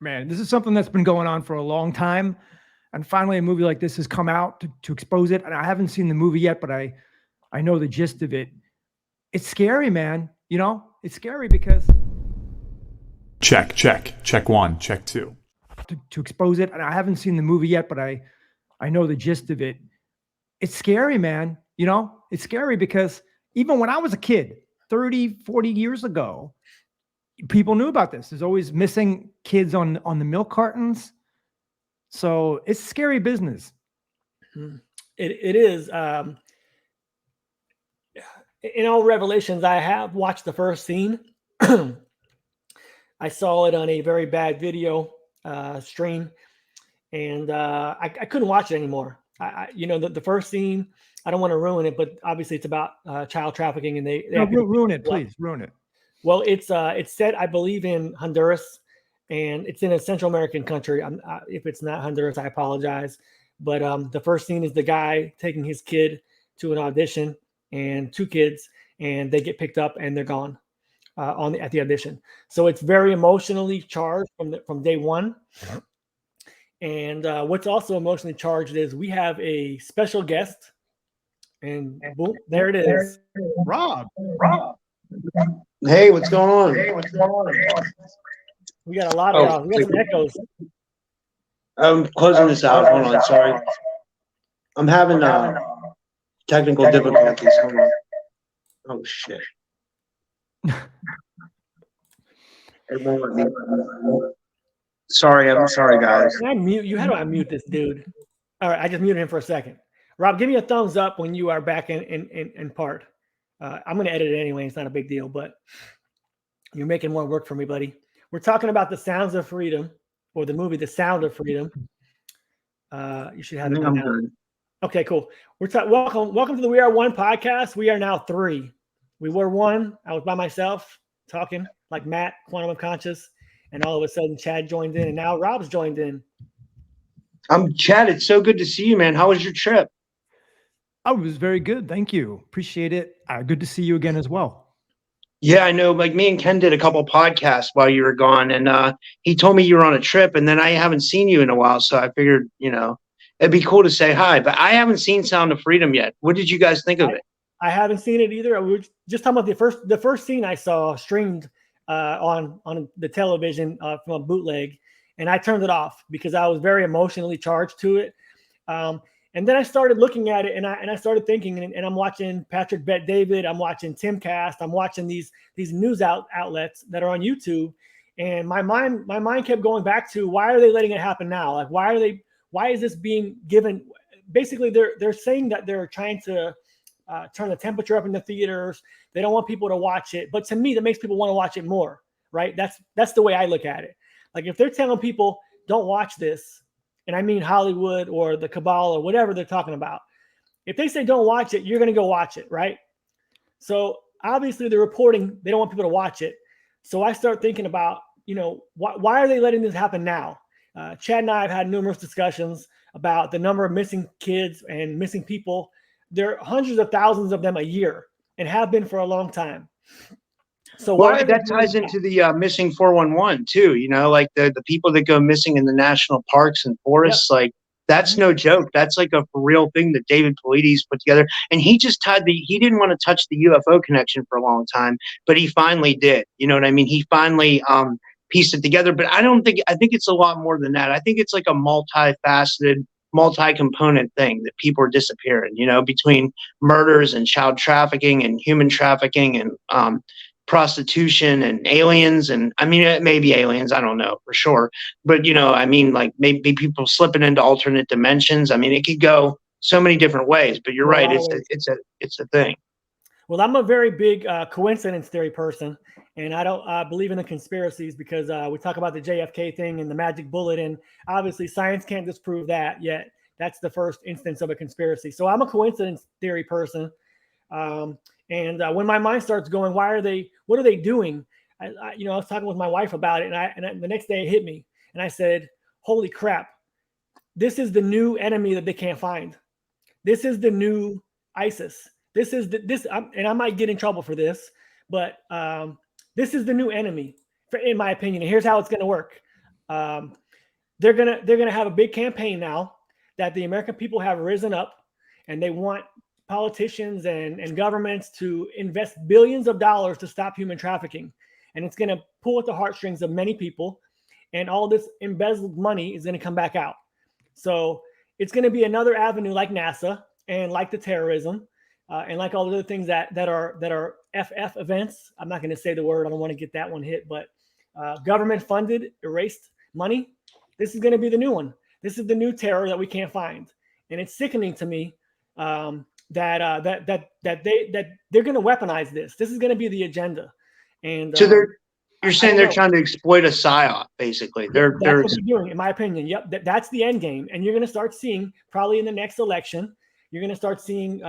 Man, this is something that's been going on for a long time. And finally, a movie like this has come out to expose it. And I haven't seen the movie yet, but I know the gist of it. It's scary, man. You know, it's scary because Check, check, check one, check two. to expose it. And I haven't seen the movie yet, but I know the gist of it. It's scary, man. You know, it's scary because even when I was a kid, 30, 40 years ago, people knew about this. There's always missing kids on the milk cartons. So it's scary business. It is. In all Revelations, I have watched the first scene. I saw it on a very bad video stream, and I couldn't watch it anymore. The first scene, I don't want to ruin it, but obviously it's about child trafficking, and they ruin it, please, ruin it. Well, it's set, I believe, in Honduras, and it's in a Central American country. If it's not Honduras, I apologize. But the first scene is the guy taking his kid to an audition, and two kids, and they get picked up and they're gone at the audition. So it's very emotionally charged from day one. And what's also emotionally charged is we have a special guest, and boom, there it is, Rob. Hey, what's going on? We got a lot of we got some echoes. I'm closing this out. Hold on, sorry. I'm having technical difficulties. Hold on. Oh shit. Sorry, I'm sorry, guys. Can I mute you? How do I mute this dude? All right, I just muted him for a second. Rob, give me a thumbs up when you are back in part. I'm going to edit it anyway. It's not a big deal, but you're making more work for me, buddy. We're talking about The Sounds of Freedom, or the movie The Sound of Freedom. You should have it now. Good. Okay, cool. Welcome to the We Are One podcast. We are now 3. We were 1. I was by myself talking like Matt, Quantum Unconscious, and all of a sudden Chad joined in, and now Rob's joined in. I'm Chad. It's so good to see you, man. How was your trip? Oh, it was very good. Thank you. Appreciate it. Good to see you again as well. Yeah, I know. Like me and Ken did a couple podcasts while you were gone, and he told me you were on a trip, and then I haven't seen you in a while, so I figured, it'd be cool to say hi. But I haven't seen Sound of Freedom yet. What did you guys think of it? I haven't seen it either. We were just talking about the first scene I saw streamed on the television from a bootleg, and I turned it off because I was very emotionally charged to it. And then I started looking at it, and I started thinking, and I'm watching Patrick Bet David, I'm watching Timcast, I'm watching these news outlets that are on YouTube, and my mind kept going back to, why are they letting it happen now? Like, why is this being given? Basically, they're saying that they're trying to turn the temperature up in the theaters. They don't want people to watch it, but to me, that makes people want to watch it more, right? That's the way I look at it. Like, if they're telling people don't watch this, and I mean Hollywood or the cabal or whatever they're talking about, if they say don't watch it, you're going to go watch it, right? So obviously they're reporting they don't want people to watch it. So I start thinking about, why are they letting this happen now? Chad and I have had numerous discussions about the number of missing kids and missing people. There are hundreds of thousands of them a year and have been for a long time. So that ties into the missing 411 too. Like the people that go missing in the national parks and forests. Yep. Like, that's no joke. That's like a real thing that David Polides put together. And he just he didn't want to touch the UFO connection for a long time, but he finally did. You know what I mean? He finally pieced it together. But I think it's a lot more than that. I think it's like a multifaceted, multi-component thing that people are disappearing, between murders and child trafficking and human trafficking and prostitution and aliens. And I mean, it may be aliens, I don't know for sure, but like maybe people slipping into alternate dimensions. I mean, it could go so many different ways, but you're right. It's a thing. Well, I'm a very big coincidence theory person, and I don't believe in the conspiracies because we talk about the JFK thing and the magic bullet, and obviously science can't disprove that yet. That's the first instance of a conspiracy. So I'm a coincidence theory person. And when my mind starts going, what are they doing? I was talking with my wife about it, and the next day it hit me, and I said, holy crap, this is the new enemy that they can't find. This is the new ISIS. And I might get in trouble for this, but this is the new enemy. in my opinion. And here's how it's going to work. They're gonna have a big campaign now that the American people have risen up, and they want politicians and governments to invest billions of dollars to stop human trafficking. And it's going to pull at the heartstrings of many people, and all this embezzled money is going to come back out. So it's going to be another avenue like NASA and like the terrorism and like all the other things that are FF events. I'm not going to say the word. I don't want to get that one hit, but government funded, erased money. This is going to be the new one. This is the new terror that we can't find. And it's sickening to me that they're going to weaponize this. This is going to be the agenda. And so you're saying they're trying to exploit a psyop, basically. That's what they're doing, in my opinion. Yep, that's the end game. And you're going to start seeing, probably in the next election, you're going to start seeing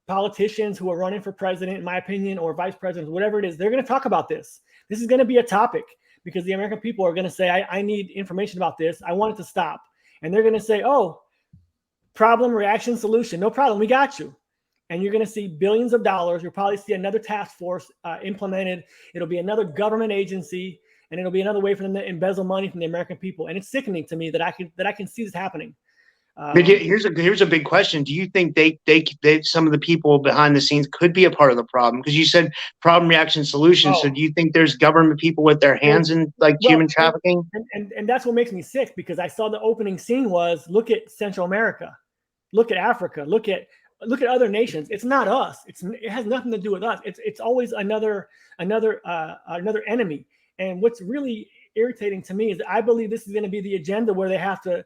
politicians who are running for president, in my opinion, or vice president, whatever it is. They're going to talk about this. This is going to be a topic, because the American people are going to say, I need information about this. I want it to stop. And they're going to say, oh, problem, reaction, solution. No problem. We got you. And you're going to see billions of dollars. You'll probably see another task force implemented. It'll be another government agency, and it'll be another way for them to embezzle money from the American people. And it's sickening to me that I can see this happening. Here's a big question. Do you think they some of the people behind the scenes could be a part of the problem? Because you said problem, reaction, solution. So do you think there's government people with their hands in human trafficking? And that's what makes me sick, because I saw the opening scene was, look at Central America, look at Africa, look at other nations. It's not us. It has nothing to do with us. It's always another enemy. And what's really irritating to me is that I believe this is going to be the agenda where we have to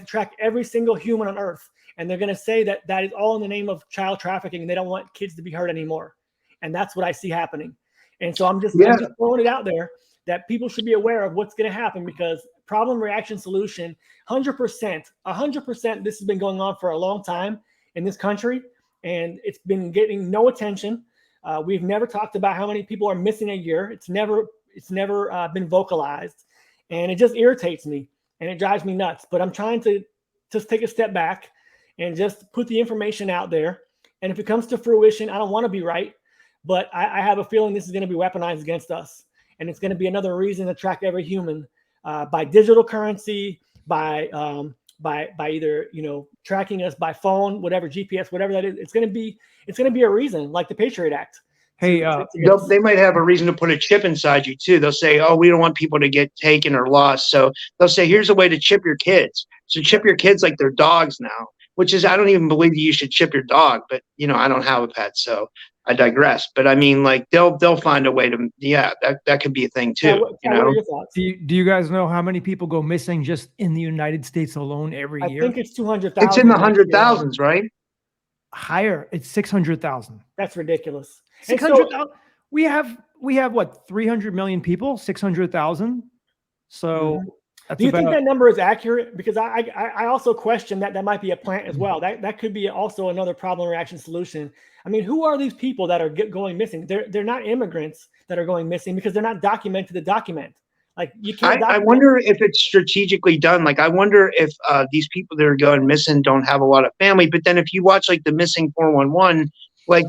track every single human on earth. And they're going to say that is all in the name of child trafficking, and they don't want kids to be hurt anymore. And that's what I see happening. And so I'm just throwing it out there that people should be aware of what's going to happen, because problem, reaction, solution, 100%, this has been going on for a long time in this country, and it's been getting no attention. We've never talked about how many people are missing a year. It's never been vocalized, and it just irritates me. And it drives me nuts. But I'm trying to just take a step back and just put the information out there. And if it comes to fruition, I don't want to be right, but I have a feeling this is going to be weaponized against us. And it's going to be another reason to track every human by digital currency, by either, tracking us by phone, whatever, GPS, whatever that is. It's going to be a reason, like the Patriot Act. Hey, they might have a reason to put a chip inside you too. They'll say, "Oh, we don't want people to get taken or lost," so they'll say, "Here's a way to chip your kids." So chip your kids like they're dogs now, which is, I don't even believe you should chip your dog, but I don't have a pet, so I digress. But I mean, like they'll find a way to, that could be a thing too. What are your thoughts? do you guys know how many people go missing just in the United States alone every year? I think it's 200,000. It's in the 100,000s, right? Higher. It's 600,000. That's ridiculous. 600,000. We have what, 300 million people, 600,000. So do you think that number is accurate? Because I also question that might be a plant as well. That could be also another problem, reaction, solution. I mean, who are these people that are going missing? They're not immigrants that are going missing, because they're not documented to document. Like, you can't. I wonder if it's strategically done. Like, I wonder if these people that are going missing don't have a lot of family. But then if you watch like the Missing 411, like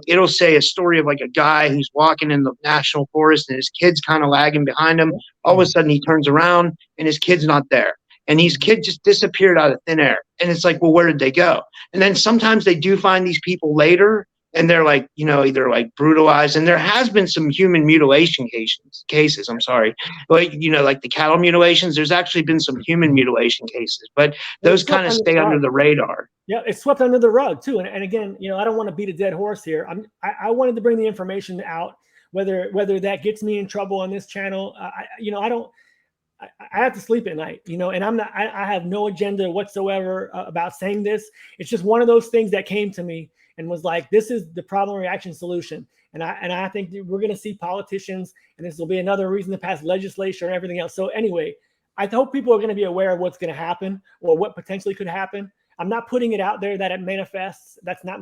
it'll say a story of like a guy who's walking in the national forest and his kid's kind of lagging behind him. All of a sudden he turns around and his kid's not there. And these kids just disappeared out of thin air. And it's like, well, where did they go? And then sometimes they do find these people later, and they're like, either like brutalized. And there has been some human mutilation cases. I'm sorry. Like, like the cattle mutilations, there's actually been some human mutilation cases, but those kind of stay under the radar. Yeah, it's swept under the rug too. And again, I don't want to beat a dead horse here. I wanted to bring the information out, whether that gets me in trouble on this channel. I have to sleep at night, and I have no agenda whatsoever about saying this. It's just one of those things that came to me and was like, this is the problem, reaction, solution. And I think we're going to see politicians, and this will be another reason to pass legislation and everything else. So anyway, I hope people are going to be aware of what's going to happen, or what potentially could happen. I'm not putting it out there that it manifests. That's not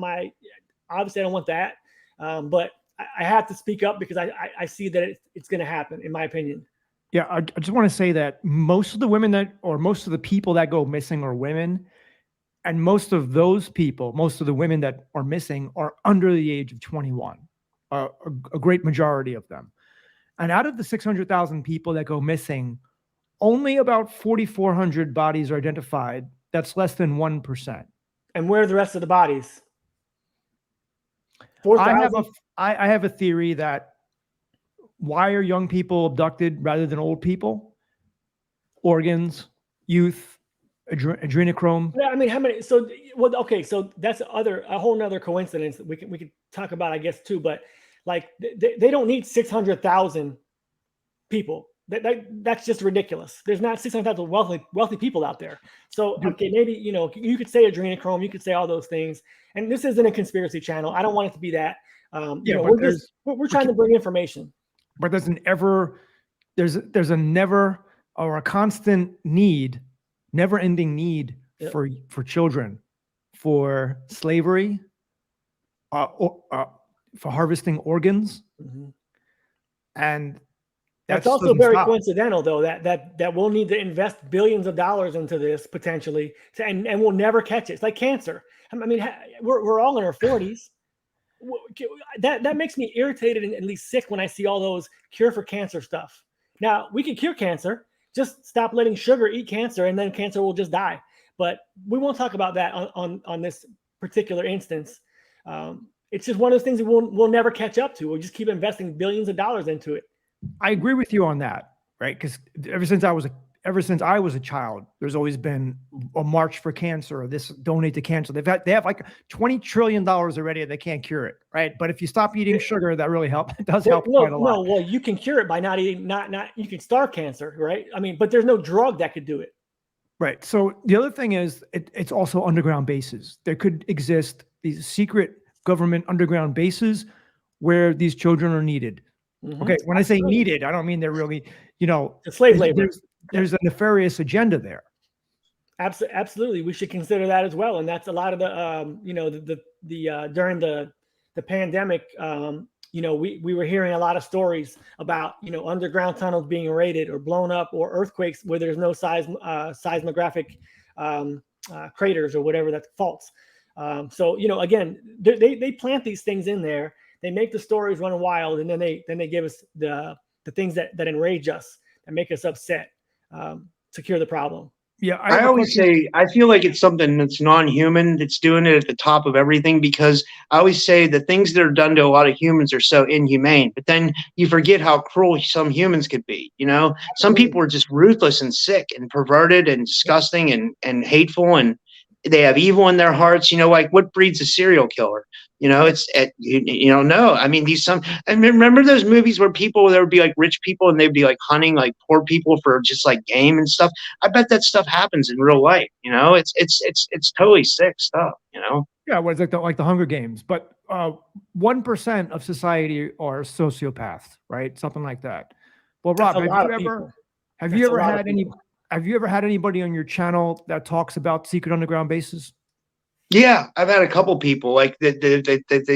obviously I don't want that. But I have to speak up, because I see that it's going to happen, in my opinion. Yeah, I just want to say that most of the people that go missing are women. And most of the women that are missing are under the age of 21, a great majority of them. And out of the 600,000 people that go missing, only about 4,400 bodies are identified. That's less than 1%. And where are the rest of the bodies? I have 4,000? I have a theory that why are young people abducted rather than old people? Organs, youth, adrenochrome. Yeah, I mean, how many? So, well, okay, so that's a whole nother coincidence that we could talk about, I guess, too. But like, they don't need 600,000 people. That's just ridiculous. There's not 600,000 wealthy people out there. So, okay, maybe you could say adrenochrome, you could say all those things. And this isn't a conspiracy channel. I don't want it to be that. We're trying to bring information. But there's a never or a constant need, never-ending need for children, for slavery, for harvesting organs, and that's also very coincidental, though, that we'll need to invest billions of dollars into this potentially, and we'll never catch it. It's like cancer. I mean, we're all in our 40s. That makes me irritated and at least sick when I see all those cure for cancer stuff. Now, we can cure cancer. Just stop letting sugar eat cancer, and then cancer will just die. But we won't talk about that on this particular instance. It's just one of those things that we'll never catch up to. We'll just keep investing billions of dollars into it. I agree with you on that, right? Because ever since I was a child, there's always been a march for cancer, or this donate to cancer. They have like $20 trillion already. They can't cure it, right? But if you stop eating sugar, that really helps. It does help quite a lot. No, well, you can cure it by not eating. You can starve cancer, right? I mean, but there's no drug that could do it. Right. So the other thing is, it's also underground bases. There could exist these secret government underground bases where these children are needed. Okay. When I say needed, I don't mean they're really, it's slave labor. There's a nefarious agenda there. Absolutely, we should consider that as well. And that's a lot of the during the pandemic. We were hearing a lot of stories about underground tunnels being raided or blown up, or earthquakes where there's no seismographic craters or whatever, that's faults. So again, they plant these things in there. They make the stories run wild, and then they give us the things that enrage us and make us upset to cure the problem. Yeah, I always say I feel like it's something that's non-human that's doing it at the top of everything, because I always say the things that are done to a lot of humans are so inhumane, but then you forget how cruel some humans could be. Some people are just ruthless and sick and perverted and disgusting and hateful, and they have evil in their hearts. Like what breeds a serial killer? No. I mean, and remember those movies where there would be like rich people and they'd be like hunting like poor people for just like game and stuff. I bet that stuff happens in real life. It's totally sick stuff. Yeah, well, it's like the Hunger Games, but 1% of society are sociopaths, right? Something like that. Well, Rob, have you ever had anybody on your channel that talks about secret underground bases? Yeah, I've had a couple people like they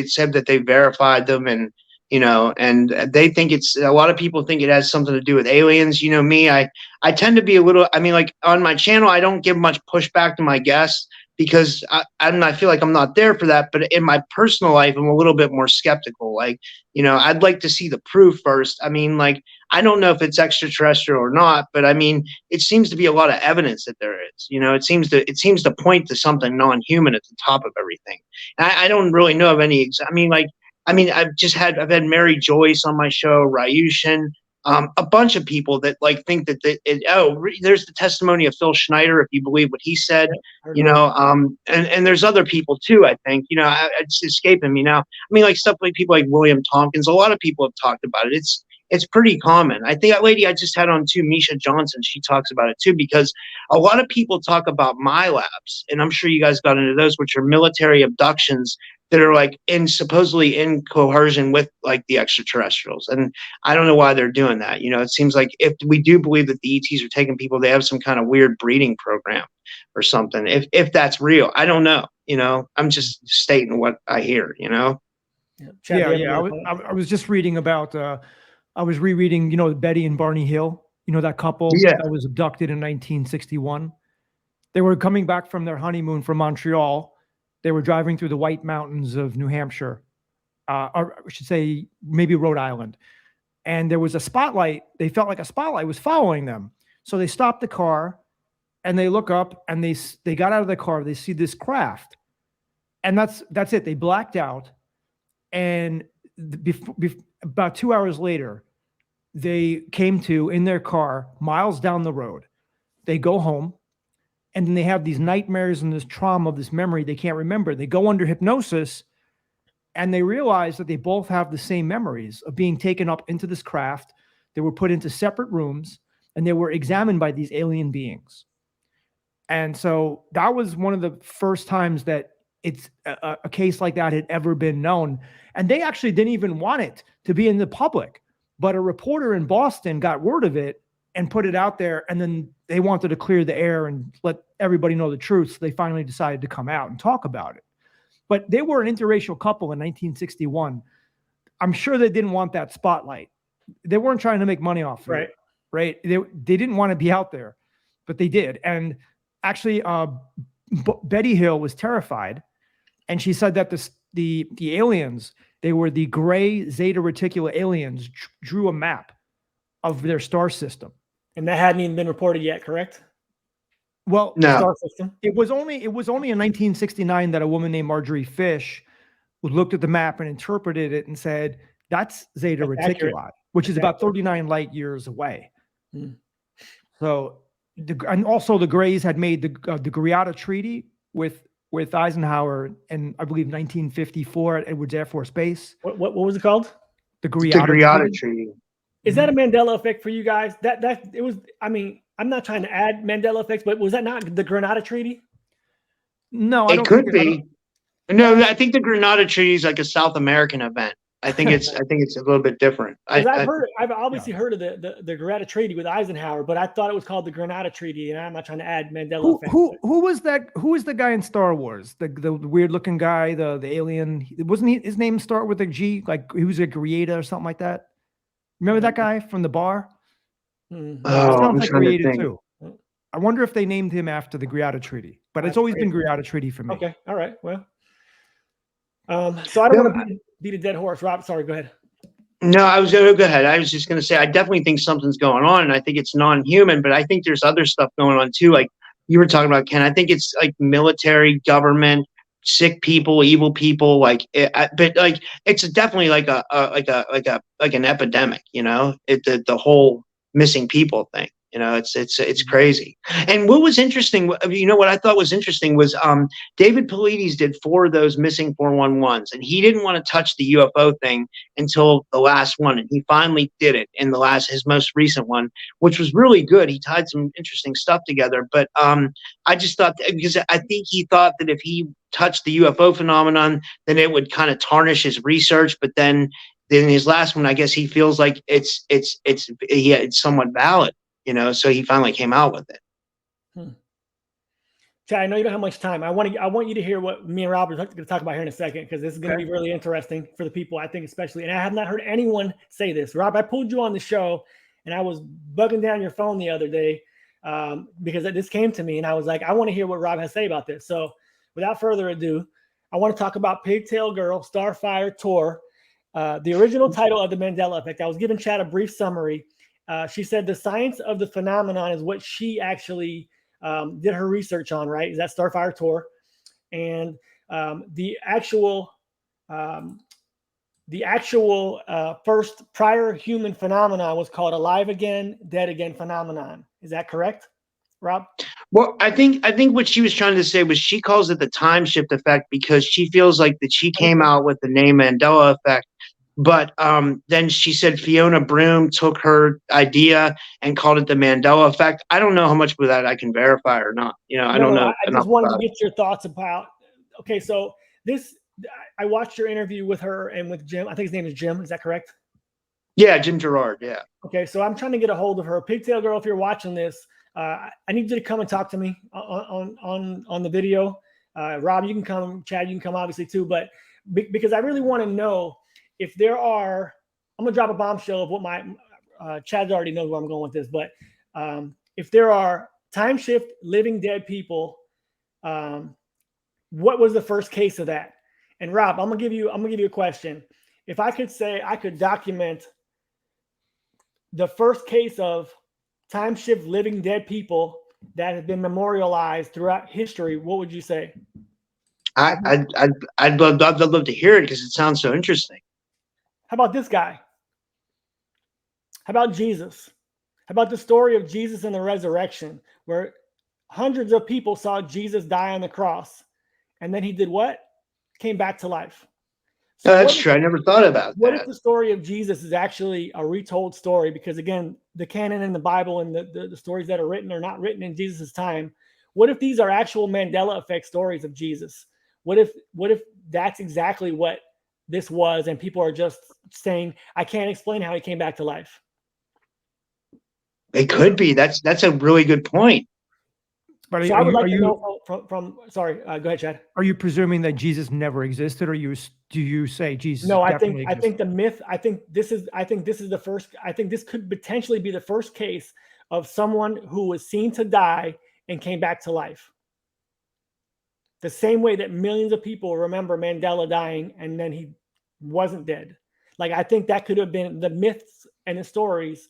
said that they verified them, and and they think a lot of people think it has something to do with aliens. Me, I tend to be a little. I mean, like on my channel, I don't give much pushback to my guests because I feel like I'm not there for that. But in my personal life, I'm a little bit more skeptical. Like, I'd like to see the proof first. I mean, like, I don't know if it's extraterrestrial or not, but I mean, it seems to be a lot of evidence that there is. It seems to point to something non-human at the top of everything. And I don't really know of any. I've had Mary Joyce on my show, Ryushin, a bunch of people that like think that there's the testimony of Phil Schneider, if you believe what he said, and there's other people too. I think it's escaping me now. I mean, like stuff like people like William Tompkins. A lot of people have talked about it. It's pretty common. I think that lady I just had on too, Misha Johnson, she talks about it too, because a lot of people talk about my labs, and I'm sure you guys got into those, which are military abductions that are like supposedly in coercion with like the extraterrestrials. And I don't know why they're doing that. It seems like if we do believe that the ETs are taking people, they have some kind of weird breeding program or something. If that's real, I don't know. I'm just stating what I hear, Yeah. I was just reading about, I was rereading, Betty and Barney Hill, that couple that was abducted in 1961. They were coming back from their honeymoon from Montreal. They were driving through the White Mountains of New Hampshire, or I should say maybe Rhode Island. and there was a spotlight. They felt like a spotlight was following them. So they stopped the car and they look up and they got out of the car. They see this craft, and that's it. They blacked out. And about 2 hours later, they came to in their car miles down the road. They go home, and then they have these nightmares and this trauma of this memory they can't remember. They go under hypnosis, and they realize that they both have the same memories of being taken up into this craft. They were put into separate rooms, and they were examined by these alien beings. And so that was one of the first times that it's a case like that had ever been known. And they actually didn't even want it to be in the public. But a reporter in Boston got word of it and put it out there. And then they wanted to clear the air and let everybody know the truth. So they finally decided to come out and talk about it. But they were an interracial couple in 1961. I'm sure they didn't want that spotlight. They weren't trying to make money off of it, right? They didn't want to be out there, but they did. And actually, Betty Hill was terrified. And she said that the aliens, they were the gray Zeta Reticuli aliens, drew a map of their star system. And that hadn't even been reported yet, correct? Well, No. Star system. It was only in 1969 that a woman named Marjorie Fish looked at the map and interpreted it and said, that's Zeta That's accurate. Reticuli, which is about 39 light years away. So, and also the Greys had made the Greada Treaty with Eisenhower in, I believe, 1954 at Edwards Air Force Base. What was it called? The The Greada Greada Treaty. Treaty. Is that a Mandela effect for you guys? That it was. I mean, I'm not trying to add Mandela effects, but was that not the Grenada Treaty? No, I It don't could think be. No, I think the Grenada Treaty is like a South American event. I think it's a little bit different. I've obviously heard of the Grenada Treaty with Eisenhower, but I thought it was called the Grenada Treaty, and I'm not trying to add Mandela effect. Who was that? Who was the guy in Star Wars? The weird looking guy, the alien. Wasn't he? His name start with a G? Like he was a Greada or something like that. Remember that guy from the bar? Hmm. Oh, Sounds I'm like trying to Greada think. too. I wonder if they named him after the Greada Treaty, but it's That's always crazy. been Greada Treaty for me. Okay, all right. Well, so I don't want to beat a dead horse. Rob, sorry, go ahead. No, I was going to go ahead. I was just going to say, I definitely think something's going on, and I think it's non-human, but I think there's other stuff going on too. Like you were talking about, Ken, I think it's like military, government, sick people, evil people. But like it's definitely like an epidemic. You know, the whole missing people thing. You know, it's crazy. And what was interesting, you know, what I thought was interesting was David Paulides did 4 of those missing 411s, and he didn't want to touch the UFO thing until the last one, and he finally did it in his most recent one, which was really good. He tied some interesting stuff together. But I just thought, because I think he thought that if he touched the UFO phenomenon, then it would kind of tarnish his research. But then his last one, I guess he feels like it's somewhat valid. You know, so he finally came out with it. Chad, I know you don't have much time. I want you to hear what me and Rob are going to talk about here in a second, because this is going to be really interesting for the people, I think, especially. And I have not heard anyone say this. Rob, I pulled you on the show, and I was bugging down your phone the other day because this came to me, and I was like, I want to hear what Rob has to say about this. So without further ado, I want to talk about Pigtail Girl, Starfire Tour, the original title of the Mandela Effect. I was giving Chad a brief summary. She said the science of the phenomenon is what she actually did her research on, right? Is that Starfire Tour. And the actual first prior human phenomenon was called alive again, dead again phenomenon. Is that correct, Rob? Well, I think what she was trying to say was she calls it the time shift effect because she feels like that she came out with the name Mandela Effect. But then she said Fiona Broome took her idea and called it the Mandela Effect. I don't know how much of that I can verify or not. You know, I don't know. I just wanted to get your thoughts about. Okay, so I watched your interview with her and with Jim. I think his name is Jim. Is that correct? Yeah, Jim Gerard. Yeah. Okay, so I'm trying to get a hold of her. Pigtail Girl, if you're watching this, I need you to come and talk to me on the video. Rob, you can come. Chad, you can come obviously too. But because I really want to know. If there are, I'm gonna drop a bombshell of what my Chad already knows where I'm going with this, but if there are time shift living dead people, what was the first case of that? And Rob, I'm gonna give you a question. If I could say I could document the first case of time shift living dead people that has been memorialized throughout history, what would you say? I'd love to hear it because it sounds so interesting. How about this guy? How about Jesus? How about the story of Jesus and the resurrection, where hundreds of people saw Jesus die on the cross, and then he did what? Came back to life. So That's true. I never thought about what that. if the story of Jesus is actually a retold story? Because again, the canon in the Bible and the stories that are written are not written in Jesus' time. What if these are actual Mandela Effect stories of Jesus? What if that's exactly what this was, and people are just saying, I can't explain how he came back to life? It could be. That's a really good point. But So I would like to know from sorry, go ahead, Chad. Are you presuming that Jesus never existed, or do you say Jesus? No, I definitely think the myth. I think this is the first. I think this could potentially be the first case of someone who was seen to die and came back to life. The same way that millions of people remember Mandela dying and then he wasn't dead. Like, I think that could have been the myths and the stories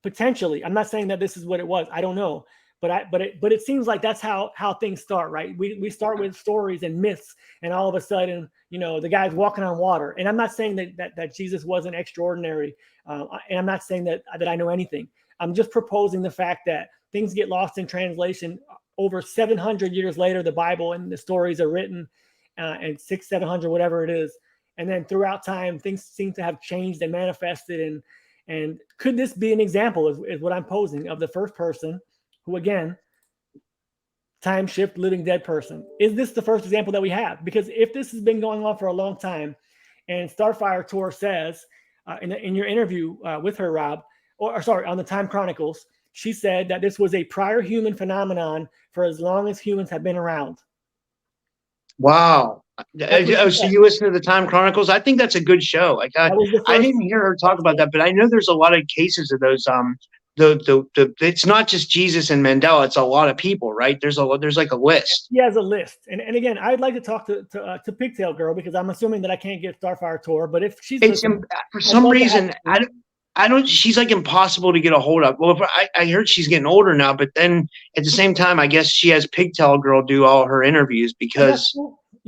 potentially. I'm not saying that this is what it was. I don't know. But it seems like that's how things start, right? We start with stories and myths, and all of a sudden, the guy's walking on water. And I'm not saying that Jesus wasn't extraordinary, and I'm not saying that I know anything. I'm just proposing the fact that things get lost in translation. Over 700 years later, the Bible and the stories are written, and 700, whatever it is, and then throughout time, things seem to have changed and manifested. And could this be an example? Is what I'm posing, of the first person who, again, time shift living dead person? Is this the first example that we have? Because if this has been going on for a long time, and Starfire Tour says in your interview with her, Rob, or sorry, on the Time Chronicles, she said that this was a prior human phenomenon for as long as humans have been around. Wow. So you listen to the Time Chronicles? I think that's a good show. Like, I didn't hear her talk about that, but I know there's a lot of cases of those. It's not just Jesus and Mandela; it's a lot of people, right? There's like a list. He has a list, and again, I'd like to talk to Pigtail Girl, because I'm assuming that I can't get Starfire Tour, but if she's for some reason, I don't. She's like impossible to get a hold of. Well, I heard she's getting older now, but then at the same time, I guess she has Pigtail Girl do all her interviews because.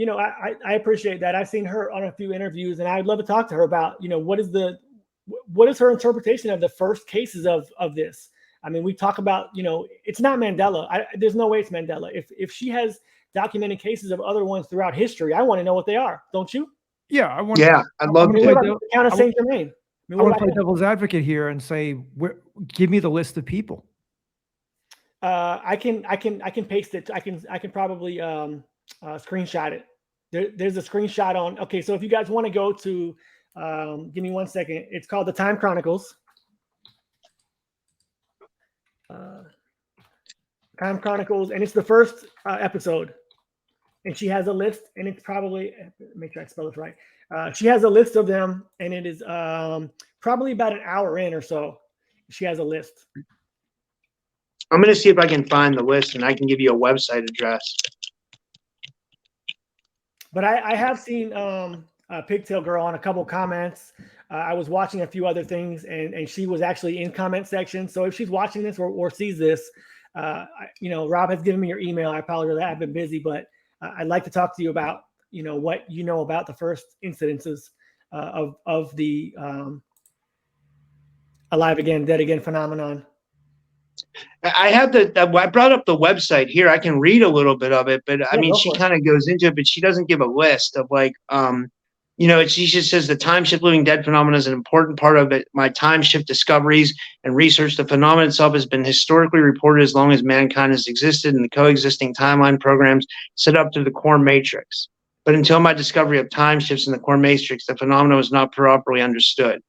I appreciate that. I've seen her on a few interviews, and I'd love to talk to her about, what is her interpretation of the first cases of this? I mean, we talk about, it's not Mandela. There's no way it's Mandela. If she has documented cases of other ones throughout history, I want to know what they are. Don't you? Yeah, I want. Yeah, I'd love to. Count of Saint Germain. I want to play devil's advocate here and say, give me the list of people. I can paste it. I can probably screenshot it. There's a screenshot on. Okay, so if you guys want to go to, give me 1 second. It's called the Time Chronicles. Time Chronicles, and it's the first episode. And she has a list, and it's probably, make sure I spell it right. She has a list of them, and it is probably about an hour in or so. She has a list. I'm going to see if I can find the list, and I can give you a website address. But I have seen Pigtail Girl on a couple comments. I was watching a few other things, and she was actually in comment section. So if she's watching this or sees this, Rob has given me your email. I apologize, I've been busy, but I'd like to talk to you about, what you know about the first incidences of the alive again, dead again phenomenon. I have I brought up the website here. I can read a little bit of it, but I mean, she kind of goes into it, but she doesn't give a list of like, she just says the time shift living dead phenomenon is an important part of it. My time shift discoveries and research. The phenomenon itself has been historically reported as long as mankind has existed in the coexisting timeline programs set up through the core matrix. But until my discovery of time shifts in the core matrix, the phenomenon was not properly understood.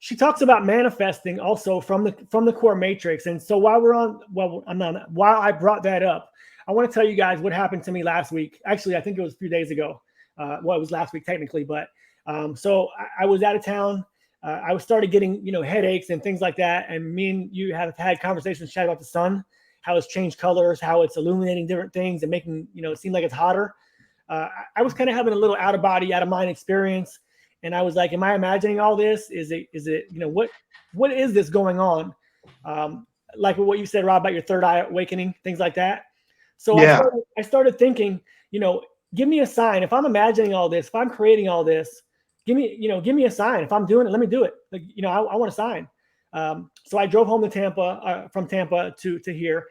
She talks about manifesting also from the core matrix. And so while I brought that up, I want to tell you guys what happened to me last week. Actually, I think it was a few days ago. It was last week technically, but so I was out of town. I started getting, headaches and things like that. And me and you have had conversations, chat about the sun, how it's changed colors, how it's illuminating different things and making, it seem like it's hotter. I was kind of having a little out of body, out of mind experience. And I was like, am I imagining all this? Is it, you know, what is this going on? Like what you said, Rob, about your third eye awakening, things like that. So Yeah. I started thinking, you know, give me a sign. If I'm imagining all this, if I'm creating all this, give me a sign. If I'm doing it, let me do it. Like, you know, I want a sign. So I drove home to Tampa, from Tampa to here.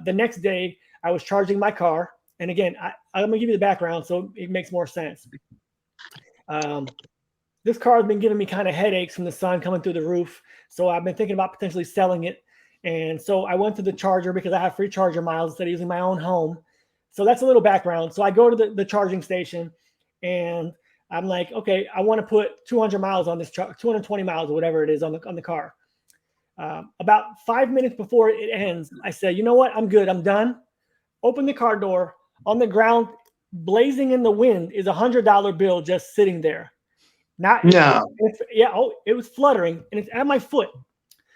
The next day, I was charging my car. And again, I'm gonna give you the background so it makes more sense. This car has been giving me kind of headaches from the sun coming through the roof. So I've been thinking about potentially selling it. And so I went to the charger because I have free charger miles instead of using my own home. So that's a little background. So I go to the charging station and I'm like, okay, I want to put 200 miles on this 220 miles or whatever it is on the car. About 5 minutes before it ends, I said, you know what? I'm good. I'm done. Open the car door. On the ground, blazing in the wind, is $100 bill just sitting there. It was fluttering and it's at my foot.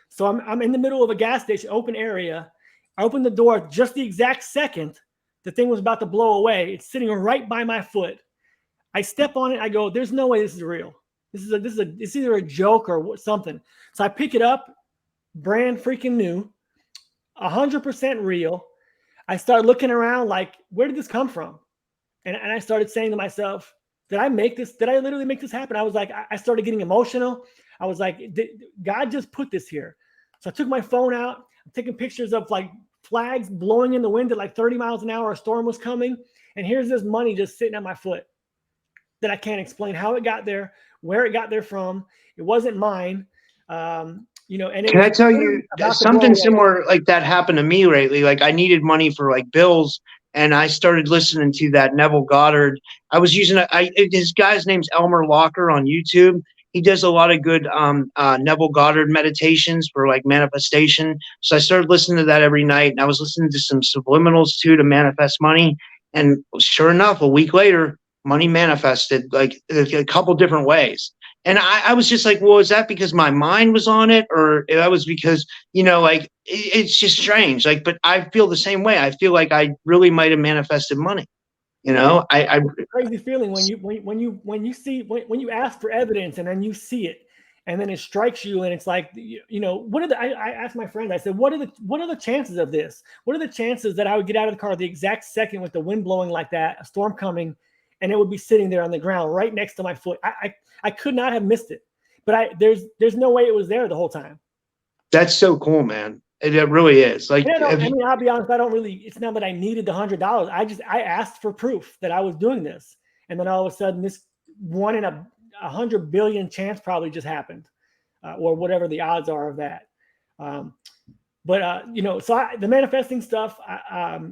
So I'm in the middle of a gas station, open area. I opened the door just the exact second the thing was about to blow away. It's sitting right by my foot. I step on it. I go, there's no way this is real. It's either a joke or something. So I pick it up, brand freaking new, 100% real. I started looking around like, where did this come from? And I started saying to myself, did I make this? Did I literally make this happen? I was like, I started getting emotional. I was like, God just put this here. So I took my phone out. I'm taking pictures of like flags blowing in the wind at like 30 miles an hour. A storm was coming. And here's this money just sitting at my foot that I can't explain how it got there, where it got there from. It wasn't mine. You know, and can I tell you something similar like that happened to me lately? Like I needed money for like bills, and I started listening to that Neville Goddard. I was using his guy's name's Elmer Locker on YouTube. He does a lot of good Neville Goddard meditations for like manifestation. So I started listening to that every night, and I was listening to some subliminals too to manifest money. And sure enough, a week later, money manifested like a couple different ways. And I was just like, well, is that because my mind was on it? Or that was because, you know, like, it's just strange. Like, but I feel the same way. I feel like I really might've manifested money. You know, I crazy feeling when you ask for evidence and then you see it and then it strikes you and it's like, you know, I asked my friend, I said, what are the chances of this? What are the chances that I would get out of the car the exact second with the wind blowing like that, a storm coming, and it would be sitting there on the ground right next to my foot? I could not have missed it, but there's no way it was there the whole time. That's so cool, man. It really is. Like, I mean, I'll be honest. It's not that I needed the $100. I asked for proof that I was doing this. And then all of a sudden this 1 in 100 billion chance probably just happened, or whatever the odds are of that. You know, so the manifesting stuff,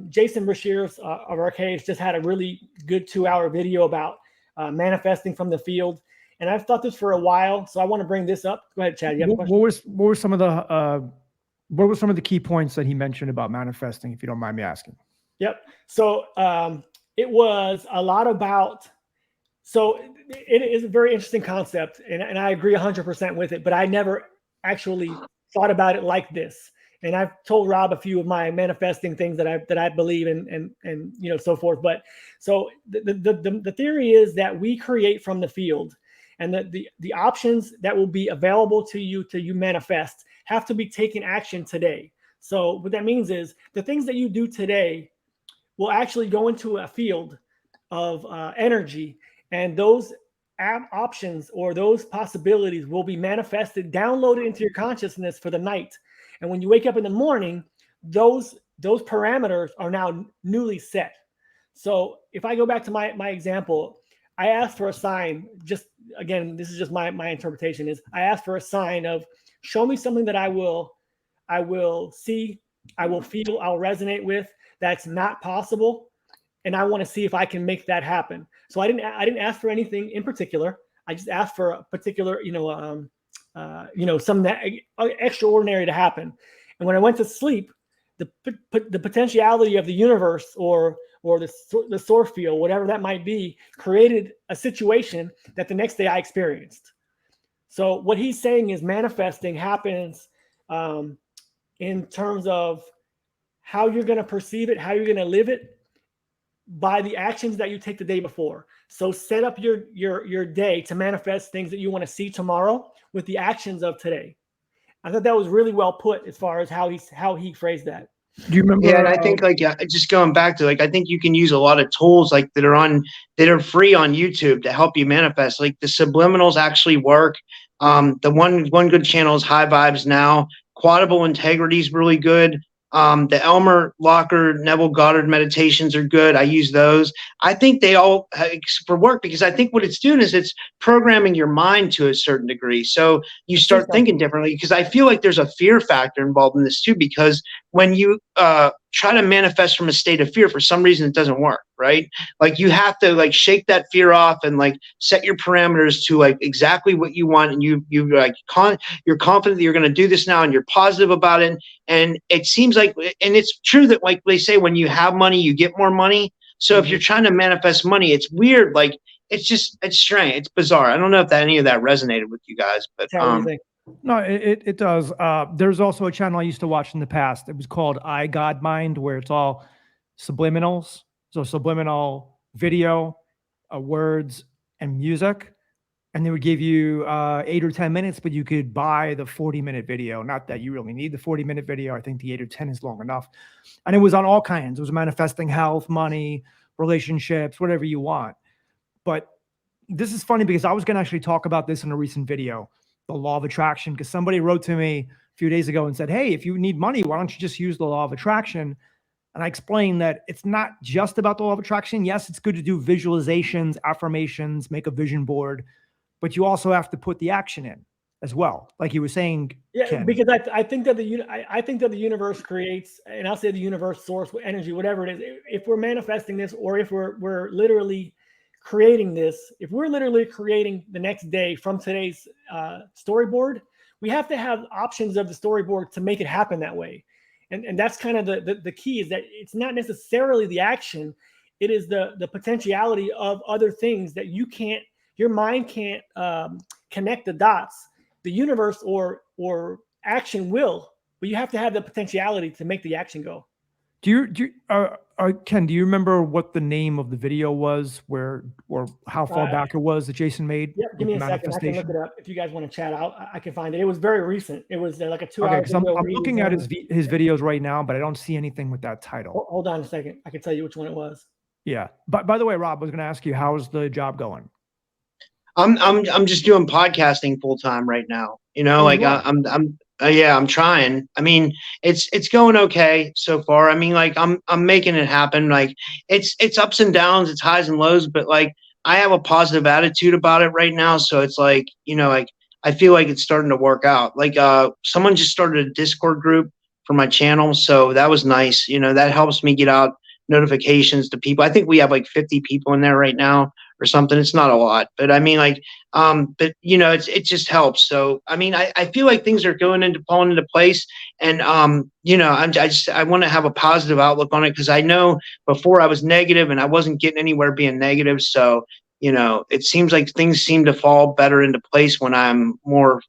Jason Brashears of Arcades just had a really good 2-hour video about manifesting from the field. And I've thought this for a while, so I want to bring this up. Go ahead, Chad. You have a question? What were some of the key points that he mentioned about manifesting, if you don't mind me asking? Yep. So it was a lot about, so it is a very interesting concept, and I agree 100% with it, but I never actually thought about it like this. And I've told Rob a few of my manifesting things that I believe in and you know, so forth. But so the theory is that we create from the field, and that the options that will be available to you manifest have to be taken action today. So what that means is the things that you do today will actually go into a field of energy, and those options or those possibilities will be manifested, downloaded into your consciousness for the night. And when you wake up in the morning, those parameters are now newly set. So if I go back to my example, I asked for a sign. Just again, this is just my interpretation. Is I asked for a sign of, show me something that I will see, I will feel, I'll resonate with, that's not possible, and I want to see if I can make that happen. So I didn't ask for anything in particular. I just asked for a particular, something extraordinary to happen. And when I went to sleep, the potentiality of the universe or the source field, whatever that might be, created a situation that the next day I experienced. So what he's saying is manifesting happens in terms of how you're going to perceive it, how you're going to live it, by the actions that you take the day before. So set up your day to manifest things that you want to see tomorrow with the actions of today. I thought that was really well put as far as how he phrased that. Do you remember? Yeah, and I think like just going back to like I think you can use a lot of tools like that are free on YouTube to help you manifest. Like the subliminals actually work. The one good channel is High Vibes Now. Quadable Integrity is really good. The Elmer Locker, Neville Goddard meditations are good. I use those. I think they all for work because I think what it's doing is it's programming your mind to a certain degree. So you start thinking differently because I feel like there's a fear factor involved in this too, because when you try to manifest from a state of fear, for some reason it doesn't work, right? Like you have to like shake that fear off and like set your parameters to like exactly what you want, and you're confident that you're going to do this now, and you're positive about it. And it seems like, and it's true that like they say, when you have money, you get more money. So if you're trying to manifest money, it's weird. Like it's strange. It's bizarre. I don't know if any of that resonated with you guys, but no, it does. There's also a channel I used to watch in the past. It was called I God Mind, where it's all subliminals. So subliminal video, words, and music. And they would give you 8 or 10 minutes, but you could buy the 40-minute video. Not that you really need the 40-minute video. I think the 8 or 10 is long enough. And it was on all kinds. It was manifesting health, money, relationships, whatever you want. But this is funny because I was going to actually talk about this in a recent video, the law of attraction, because somebody wrote to me a few days ago and said, hey, if you need money, why don't you just use the law of attraction? And I explained that it's not just about the law of attraction. Yes, it's good to do visualizations, affirmations, make a vision board, but you also have to put the action in as well. Like you were saying, yeah, Ken. because I think that I think that the universe creates, and I'll say the universe, source, energy, whatever it is, if we're manifesting this, or if we're literally creating this, if we're literally creating the next day from today's storyboard, we have to have options of the storyboard to make it happen that way. And that's kind of the key, is that it's not necessarily the action. It is the potentiality of other things that your mind can't connect the dots. The universe or action will, but you have to have the potentiality to make the action go. Ken, do you remember what the name of the video was, or how far back it was that Jason made? Yeah, give me a second. I can look it up. If you guys want to chat out, I can find it. It was very recent. It was like a 2-hour video. I'm looking at his videos right now, but I don't see anything with that title. Hold on a second. I can tell you which one it was. Yeah. But by the way, Rob, I was going to ask you, how's the job going? I'm just doing podcasting full time right now. You know, like I'm trying. I mean, it's going okay so far. I mean, like I'm making it happen. Like it's ups and downs, it's highs and lows, but like I have a positive attitude about it right now. So it's like, you know, like I feel like it's starting to work out. Like someone just started a Discord group for my channel, so that was nice. You know, that helps me get out notifications to people. I think we have like 50 people in there right now or something. It's not a lot, but I mean, like, but you know, it just helps. So, I mean, I feel like things are falling into place, and you know, I want to have a positive outlook on it, because I know before I was negative and I wasn't getting anywhere being negative. So, you know, it seems like things seem to fall better into place when I'm more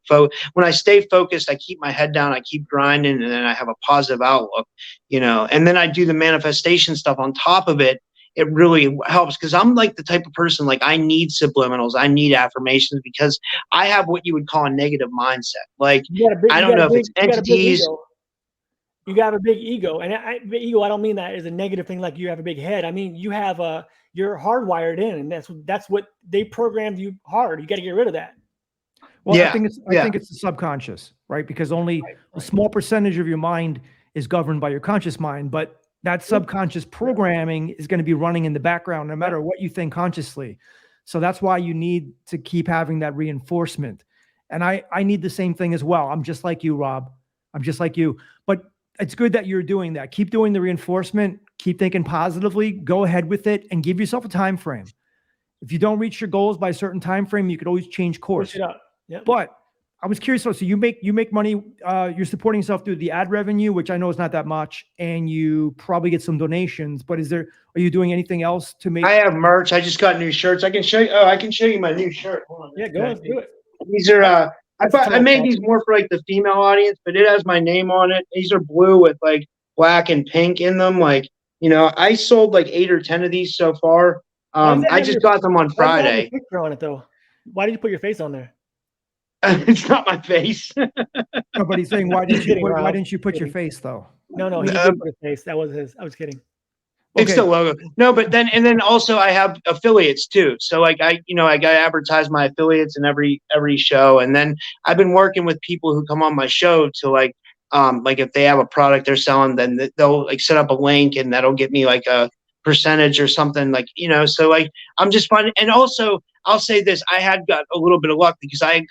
when I stay focused, I keep my head down, I keep grinding, and then I have a positive outlook, you know, and then I do the manifestation stuff on top of it. It really helps, because I'm like the type of person, like I need subliminals, I need affirmations, because I have what you would call a negative mindset. Like, I don't know if it's entities. You got a big ego, and I don't mean that as a negative thing, like you have a big head. I mean, you're hardwired in, and that's what they programmed you hard. You got to get rid of that. Well, yeah, I think it's the subconscious, right? Because only a small percentage of your mind is governed by your conscious mind, but that subconscious programming is going to be running in the background no matter what you think consciously. So that's why you need to keep having that reinforcement. And I need the same thing as well. I'm just like you, Rob. I'm just like you. But it's good that you're doing that. Keep doing the reinforcement. Keep thinking positively. Go ahead with it and give yourself a time frame. If you don't reach your goals by a certain time frame, you could always change course. Push it up. Yep. But I was curious. So you make money. You're supporting yourself through the ad revenue, which I know is not that much, and you probably get some donations. But are you doing anything else to make? I have merch. I just got new shirts. I can show you. Oh, I can show you my new shirt. Hold on. Yeah, go ahead, do it. These are. I made these more for like the female audience, but it has my name on it. These are blue with like black and pink in them. Like You know, I sold like 8 or 10 of these so far. Why does that I have just your got them on Why does that have your Friday. picture on it though? Why did you put your face on there? It's not my face. No, but he's saying, why Just didn't you kidding, put, why Rob. didn't you put your Kidding. face though? No, he did put his face. That was his. I was kidding. It's Okay. the logo. No, but then also I have affiliates too. So like I got to advertise my affiliates in every show, and then I've been working with people who come on my show to like if they have a product they're selling, then they'll like set up a link and that'll get me like a percentage or something, like, you know. So like I'm just finding, and also I'll say this, I had got a little bit of luck because I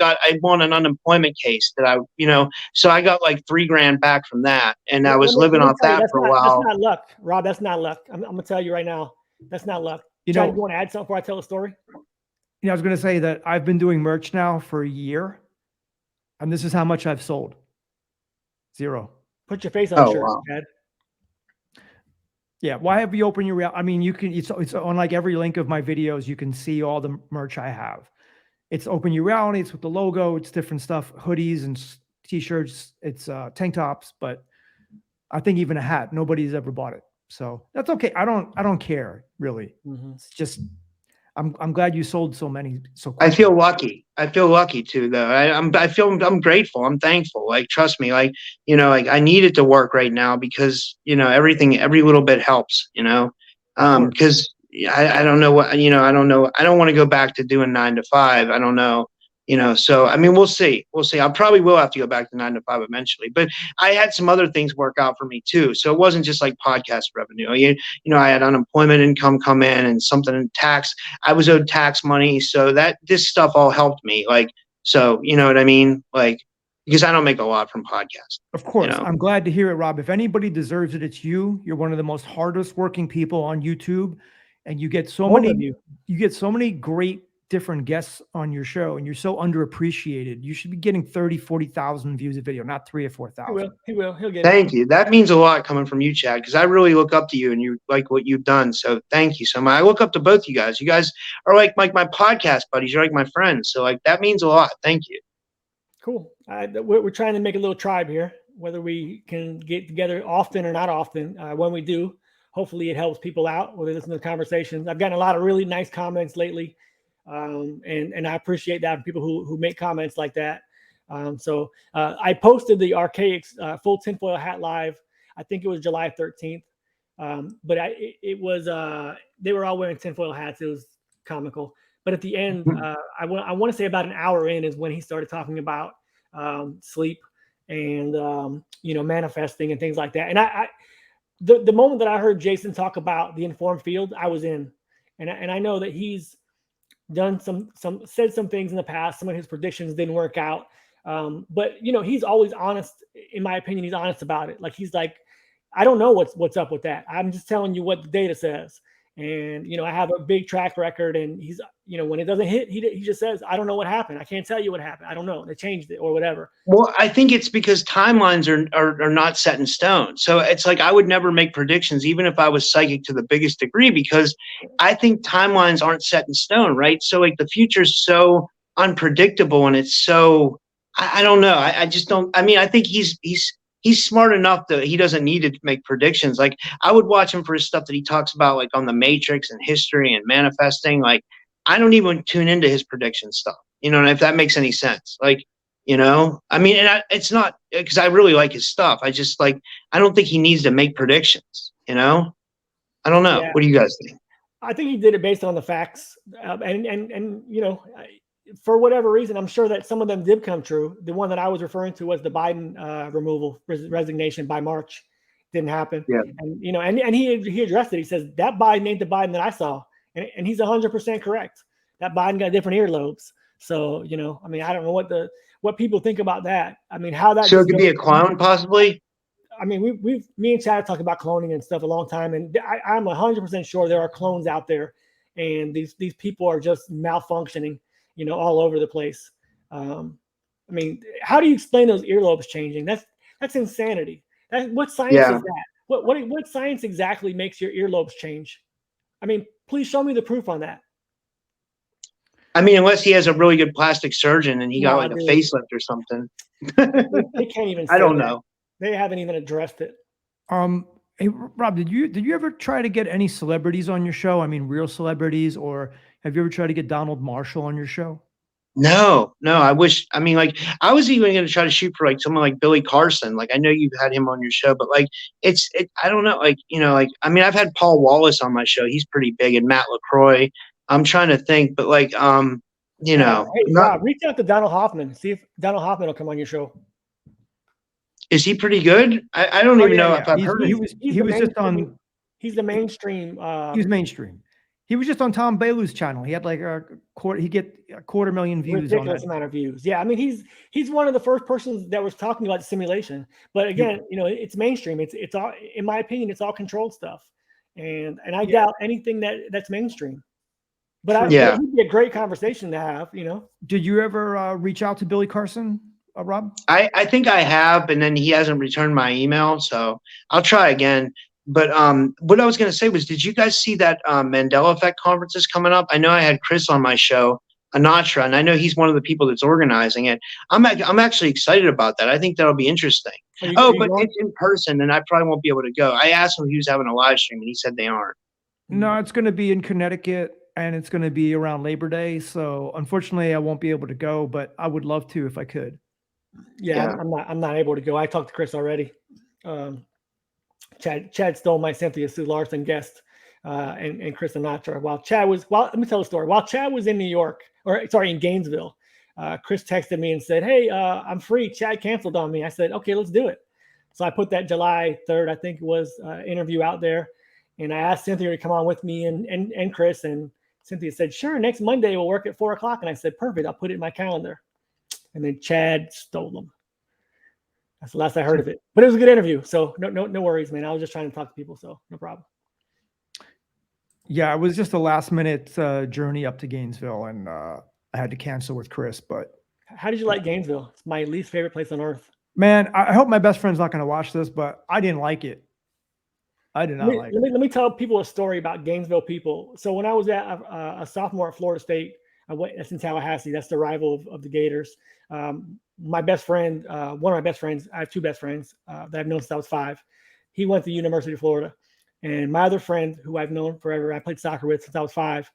won an unemployment case that I, you know, so I got like $3,000 back from that, and I was living off tell you, that for a That's while. not luck, Rob. That's not luck. I'm gonna tell you right now. That's not luck. You Chad, know, you want to add something before I tell the story? I was going to say that I've been doing merch now for a year, and this is how much I've sold. 0. Put your face on the shirt, Wow. Chad. Yeah. Why have you opened your I mean, you can, it's on like every link of my videos, you can see all the merch I have. It's Open Your Reality, it's with the logo, it's different stuff, hoodies and t-shirts, it's tank tops, but I think even a hat, nobody's ever bought it. So that's okay. I don't care really. It's just, I'm glad you sold so many so quickly. I feel lucky. I feel lucky too, though. I'm grateful. I'm thankful. Like, trust me, like, you know, like I need it to work right now because, you know, every little bit helps, you know, because I don't know what, you know, I don't know. I don't want to go back to doing 9 to 5. I don't know, you know, so, I mean, we'll see. I probably will have to go back to 9 to 5 eventually, but I had some other things work out for me too. So it wasn't just like podcast revenue. You know, I had unemployment income come in and something in tax. I was owed tax money. So this stuff all helped me. Like, so, you know what I mean? Like, because I don't make a lot from podcasts. Of course. You know? I'm glad to hear it, Rob. If anybody deserves it, it's you. You're one of the most hardest working people on YouTube, and you get so many, you get so many great different guests on your show, and you're so underappreciated. You should be getting 30, 40,000 views a video, not 3 or 4,000. He'll get it. Thank you. That means a lot coming from you, Chad, because I really look up to you and you like what you've done. So thank you so much. I look up to both you guys. You guys are like my podcast buddies. You're like my friends. So like that means a lot. Thank you. Cool. We're trying to make a little tribe here, whether we can get together often or not often. When we do, hopefully it helps people out when they listen to the conversations. I've gotten a lot of really nice comments lately. And I appreciate that from people who make comments like that. So I posted the Archaics full tinfoil hat live. I think it was July 13th. But it was they were all wearing tinfoil hats. It was comical. But at the end, I want to say about an hour in is when he started talking about sleep and you know, manifesting and things like that. And the moment that I heard Jason talk about the informed field, I was in, and I know that he's done said some things in the past. Some of his predictions didn't work out. But you know, he's always honest. In my opinion, he's honest about it. Like, he's like, I don't know what's up with that. I'm just telling you what the data says. And, you know, I have a big track record, and he's, you know, when it doesn't hit, he just says, I don't know what happened. I can't tell you what happened. I don't know. They changed it or whatever. Well, I think it's because timelines are not set in stone. So it's like I would never make predictions, even if I was psychic to the biggest degree, because I think timelines aren't set in stone, right? So like the future's so unpredictable, and it's so, I don't know. I just don't. I mean, I think he's smart enough that he doesn't need to make predictions. Like, I would watch him for his stuff that he talks about, like on the Matrix and history and manifesting. Like, I don't even tune into his prediction stuff, you know, if that makes any sense. Like, you know, I mean, and it's not because I really like his stuff. I just like, I don't think he needs to make predictions, you know? I don't know. Yeah. What do you guys think? I think he did it based on the facts. And you know, for whatever reason, I'm sure that some of them did come true. The one that I was referring to was the Biden resignation by March. Didn't happen. Yeah. And, you know, and he addressed it. He says that Biden ain't the Biden that I saw. And he's 100% correct. That Biden got different earlobes. So, you know, I mean, I don't know what people think about that. I mean, how that. So it could be a clone, possibly. I mean, me and Chad talked about cloning and stuff a long time, and I'm 100% sure there are clones out there, and these people are just malfunctioning, you know, all over the place. I mean, how do you explain those earlobes changing? That's insanity. What science is that? What science exactly makes your earlobes change? I mean, please show me the proof on that. I mean, unless he has a really good plastic surgeon and he got like a facelift or something. They can't even say I don't that. know. They haven't even addressed it. Hey, Rob, did you ever try to get any celebrities on your show? I mean, real celebrities, or have you ever tried to get Donald Marshall on your show? No, no. I wish. I mean, like, I was even going to try to shoot for like someone like Billy Carson. Like, I know you've had him on your show, but like, I don't know. Like, like, I mean, I've had Paul Wallace on my show. He's pretty big, and Matt LaCroix. I'm trying to think, but like, Hey, not. Rob, reach out to Donald Hoffman. See if Donald Hoffman will come on your show. Is he pretty good? I don't Oh even yeah, know yeah. if I've He's, heard he of him. was He's he the was just mainstream. on. He's the mainstream. He was mainstream. He was just on Tom Bailey's channel. He had like a quarter. He get a 250,000 views on Ridiculous that. amount of views. Yeah, I mean he's one of the first persons that was talking about simulation. But again, it's mainstream. It's all, in my opinion, it's all controlled stuff, and I doubt anything that's mainstream. But Yeah. it would be a great conversation to have. Did you ever reach out to Billy Carson, Rob? I think I have, and then he hasn't returned my email, so I'll try again. But what I was going to say was, did you guys see that Mandela Effect conference is coming up? I know I had Chris on my show, Anatra, and I know he's one of the people that's organizing it. I'm actually excited about that. I think that'll be interesting. Are you But going? it's in person, and I probably won't be able to go. I asked him if he was having a live stream, and he said they aren't. No, it's going to be in Connecticut, and it's going to be around Labor Day. So unfortunately, I won't be able to go, but I would love to if I could. Yeah. I'm not able to go. I talked to Chris already. Chad stole my Cynthia Sue Larson guest, and Chris Anatra. Let me tell a story. While Chad was in New York, in Gainesville, Chris texted me and said, "Hey, I'm free. Chad canceled on me." I said, "Okay, let's do it." So I put that July 3rd, I think it was, interview out there, and I asked Cynthia to come on with me and Chris, and Cynthia said, "Sure, next Monday we'll work at 4:00." And I said, "Perfect. I'll put it in my calendar." And then Chad stole them. That's the last I heard of it. But it was a good interview. So no worries, man. I was just trying to talk to people. So no problem. Yeah, it was just a last minute journey up to Gainesville, and I had to cancel with Chris. But How did you like Gainesville? It's my least favorite place on earth. man, I hope my best friend's not going to watch this, but I didn't like it. I did not like it. Let me tell people a story about Gainesville people. So when I was a sophomore at Florida State, that's in Tallahassee. That's the rival of the Gators. My best friend, one of my best friends, I have two best friends that I've known since I was 5. He went to the University of Florida. And my other friend, who I've known forever, I played soccer with since I was 5.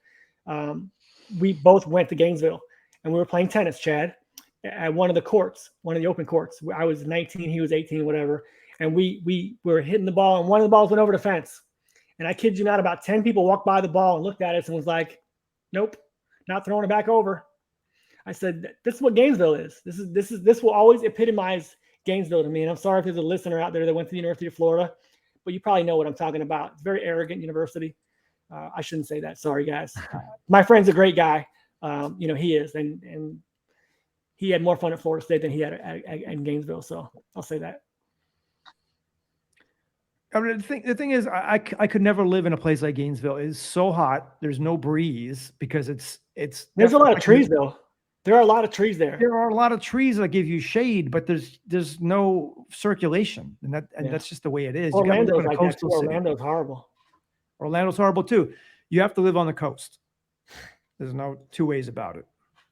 We both went to Gainesville, and we were playing tennis, Chad, at one of the open courts. I was 19, he was 18, whatever. And we were hitting the ball, and one of the balls went over the fence. And I kid you not, about 10 people walked by the ball and looked at us and was like, "Nope, not throwing it back over." I said, "This is what Gainesville is. This will always epitomize Gainesville to me." And I'm sorry if there's a listener out there that went to the University of Florida, but you probably know what I'm talking about. It's a very arrogant university. I shouldn't say that. Sorry, guys. My friend's a great guy. He is, and he had more fun at Florida State than he had at Gainesville. So I'll say that. I mean, the thing is, I could never live in a place like Gainesville. It's so hot. There's no breeze because it's. There's a lot of trees though. There are a lot of trees there. There are a lot of trees that give you shade, but there's no circulation, and that's just the way it is. Orlando's like that too. Orlando's horrible. Orlando's horrible too. You have to live on the coast. There's no two ways about it.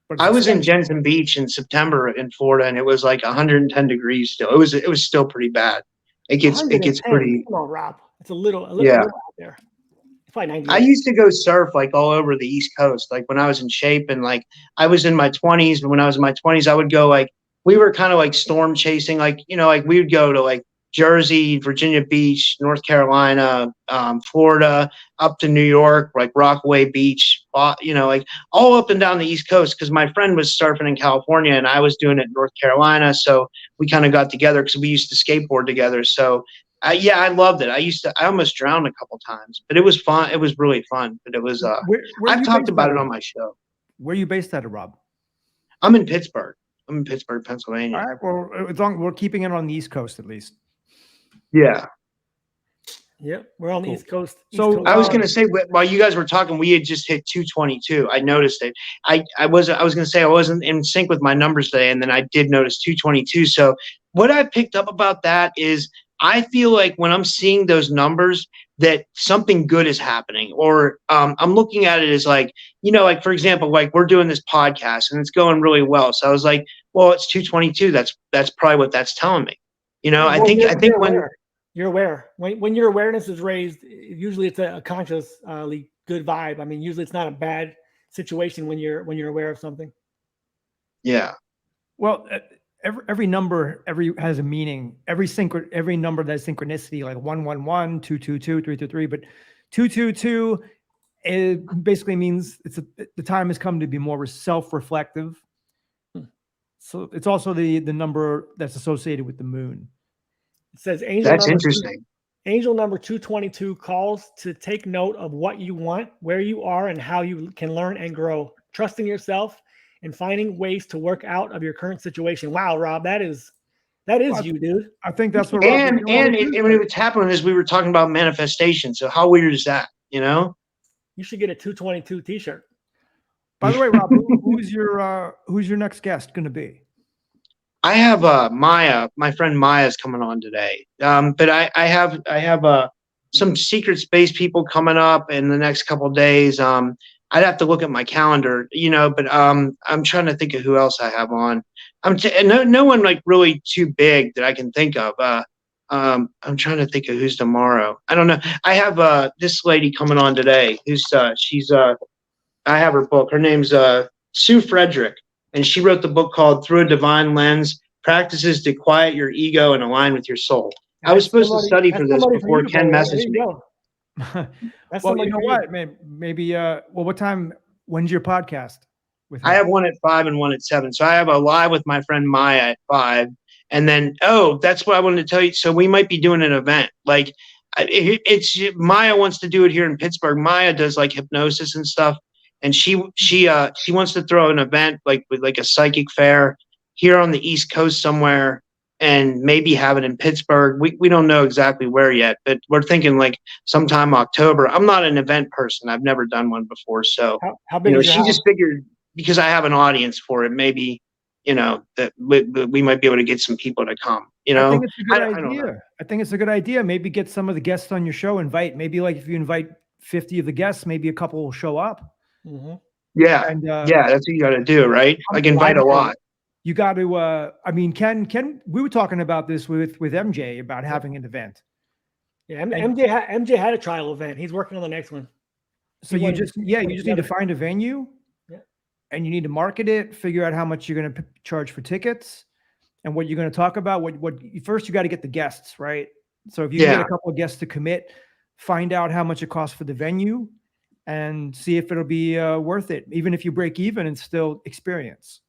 But I was in Jensen Beach in September in Florida, and it was like 110 degrees still. It was still pretty bad. It gets pretty. Come on, Rob. It's a little out there. It's probably 90. I used to go surf like all over the East Coast, like when I was in shape, and like I was in my 20s. But when I was in my 20s, I would go like we were kind of like storm chasing, like like we would go to like Jersey, Virginia Beach, North Carolina, Florida, up to New York, like Rockaway Beach, like all up and down the East Coast. Because my friend was surfing in California and I was doing it in North Carolina, so we kind of got together because we used to skateboard together. So I loved it. I almost drowned a couple times, but it was fun. It was really fun. But it was. I've talked about it on my show. Where are you based at, Rob? I'm in Pittsburgh. Pennsylvania. All right. Well, as long we're keeping it on the East Coast at least. Yeah. Yep, we're on the East Coast. So I was going to say, while you guys were talking, we had just hit 222. I noticed it. I was going to say I wasn't in sync with my numbers today, and then I did notice 222. So what I picked up about that is I feel like when I'm seeing those numbers that something good is happening, or I'm looking at it as like, like for example, like we're doing this podcast and it's going really well. So I was like, well, it's 222. That's probably what that's telling me. I think when. You're aware. When your awareness is raised, usually it's a consciously good vibe. I mean, usually it's not a bad situation when you're aware of something. Yeah. Well, every number has a meaning. Every number that has synchronicity, like 111, 222, 333, but 222 it basically means the time has come to be more self-reflective. So it's also the number that's associated with the moon. It says That's interesting. Angel number 222 calls to take note of what you want, where you are, and how you can learn and grow. Trusting yourself and finding ways to work out of your current situation. Wow, Rob, that is you, dude. I think that's what. And when it's happening is we were talking about manifestation. So how weird is that? You know? You should get a 222 T-shirt. By the way, Rob, who's your next guest going to be? I have Maya. My friend Maya is coming on today. But I have some secret space people coming up in the next couple of days. I'd have to look at my calendar, but I'm trying to think of who else I have on. No one like really too big that I can think of. I'm trying to think of who's tomorrow. I don't know. I have this lady coming on today who's I have her book. Her name's Sue Frederick, and she wrote the book called Through a Divine Lens: Practices to Quiet Your Ego and Align with Your Soul. I was supposed to study for this before Ken messaged me. Well, you know what? Maybe. Well, what time? When's your podcast? I have one at 5 and one at 7. So I have a live with my friend Maya at 5, and then that's what I wanted to tell you. So we might be doing an event. Like it's Maya wants to do it here in Pittsburgh. Maya does like hypnosis and stuff, and she wants to throw an event like with like a psychic fair here on the East Coast somewhere, and maybe have it in Pittsburgh. We don't know exactly where yet, but we're thinking like sometime October. I'm not an event person. I've never done one before. So how big is your house? Just figured because I have an audience for it, maybe, that we might be able to get some people to come, I think it's a good idea. I think it's a good idea. Maybe get some of the guests on your show, maybe like if you invite 50 of the guests, maybe a couple will show up. Mm-hmm. Yeah. And, yeah, that's what you got to do, right? Like invite a lot. You got to, Ken, we were talking about this with MJ about having an event. Yeah, MJ had a trial event. He's working on the next one. So you just need to find a venue, and you need to market it, figure out how much you're going to charge for tickets and what you're going to talk about. First you got to get the guests, right? So if you get a couple of guests to commit, find out how much it costs for the venue and see if it'll be worth it, even if you break even and still experience.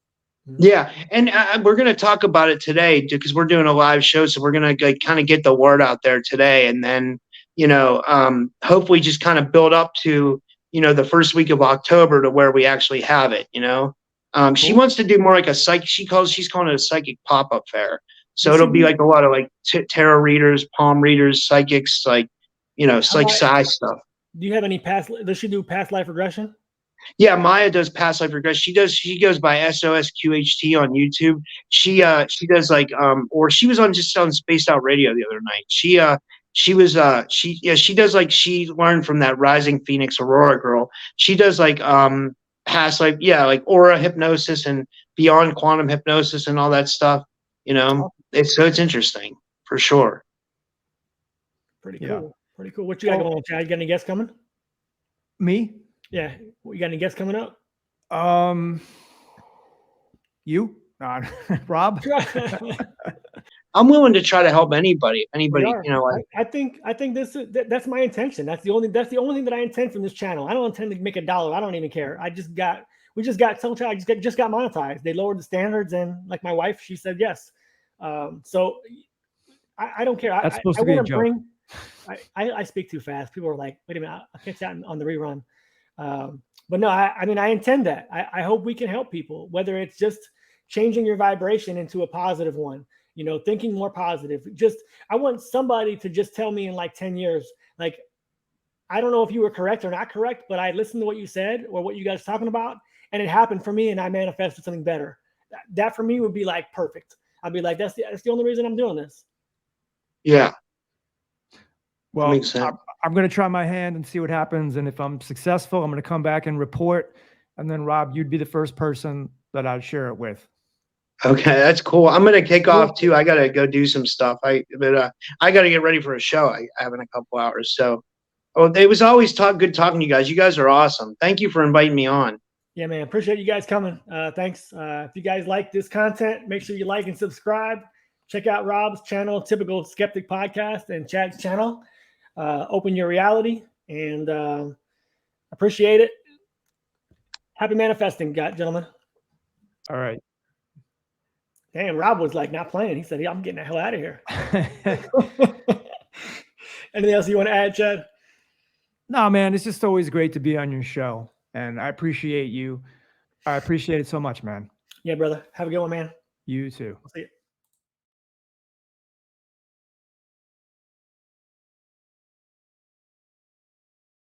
Yeah. And we're going to talk about it today because we're doing a live show. So we're going to kind of get the word out there today. And then, hopefully just kind of build up to, the first week of October to where we actually have it, cool. She wants to do more like she's calling it a psychic pop-up fair. So it'll be like a lot of like tarot readers, palm readers, psychics, like, it's like Psy stuff. Do you have any does she do past life regression? Yeah, Maya does past life regression. She goes by SOSQHT on YouTube. She does like or she was on Spaced Out Radio the other night. She does like she learned from that Rising Phoenix Aurora girl. She does like past life, like aura hypnosis and beyond quantum hypnosis and all that stuff. It's interesting for sure. Pretty cool. Pretty cool. What you got going on, Chad? You got any guests coming? Me? Yeah. You got any guests coming up? You? Rob? I'm willing to try to help anybody. I think that's my intention. That's the only thing that I intend from this channel. I don't intend to make $1. I don't even care. I just got monetized. They lowered the standards, and like my wife, she said yes. So I don't care. That's supposed to be a joke. I speak too fast. People are like, wait a minute, I'll catch that on the rerun. But no, I intend that. I hope we can help people, whether it's just changing your vibration into a positive one, thinking more positive. I want somebody to just tell me in like 10 years, like, I don't know if you were correct or not correct, but I listened to what you said or what you guys are talking about, and it happened for me, and I manifested something better. That for me would be like perfect. I'd be like, that's the only reason I'm doing this. Yeah. Well, I'm going to try my hand and see what happens. And if I'm successful, I'm going to come back and report. And then, Rob, you'd be the first person that I'd share it with. Okay, that's cool. I'm gonna kick off too. I gotta go do some stuff. I gotta get ready for a show. I have in a couple hours. So, it was always good talking to you guys. You guys are awesome. Thank you for inviting me on. Yeah, man. Appreciate you guys coming. Thanks. If you guys like this content, make sure you like and subscribe. Check out Rob's channel, Typical Skeptic Podcast, and Chad's channel, Open Your Reality. And appreciate it. Happy manifesting, gentlemen. All right. Damn, Rob was like not playing. He said, "I'm getting the hell out of here." Anything else you want to add, Chad? No, man, it's just always great to be on your show. And I appreciate you. I appreciate it so much, man. Yeah, brother. Have a good one, man. You too. I'll see you.